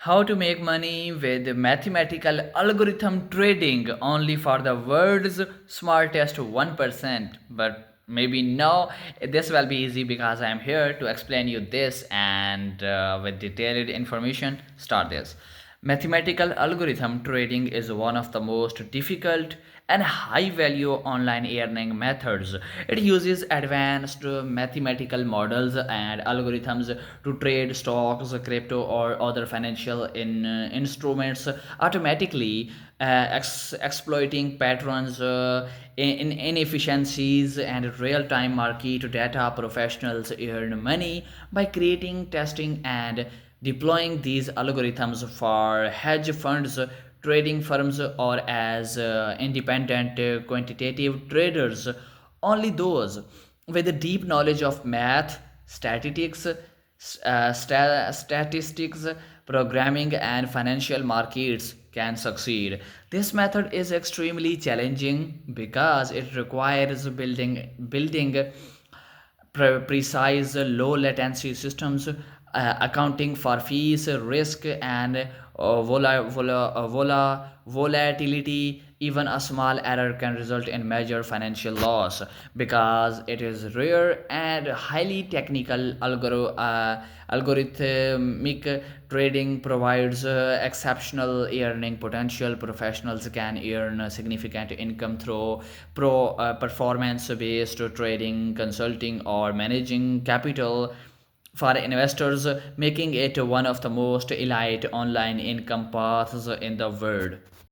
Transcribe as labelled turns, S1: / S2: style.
S1: How to make money with mathematical algorithm trading only for the world's smartest 1%. But maybe no, this will be easy because I am here to explain you this and with detailed information, start this. Mathematical algorithm trading is one of the most difficult and high value online earning methods. It uses advanced mathematical models and algorithms to trade stocks, crypto, or other financial instruments automatically, exploiting patterns in inefficiencies and real time market data. Professionals earn money by creating, testing, and deploying these algorithms for hedge funds, trading firms, or as independent quantitative traders. Only those with a deep knowledge of math, statistics, programming, and financial markets can succeed. This method is extremely challenging because it requires building precise low latency systems, accounting for fees, risk, and volatility. Even a small error can result in major financial loss. Because it is rare and highly technical, algorithmic trading provides exceptional earning potential. Professionals can earn significant income through performance based trading, consulting, or managing capital for investors, making it one of the most elite online income paths in the world.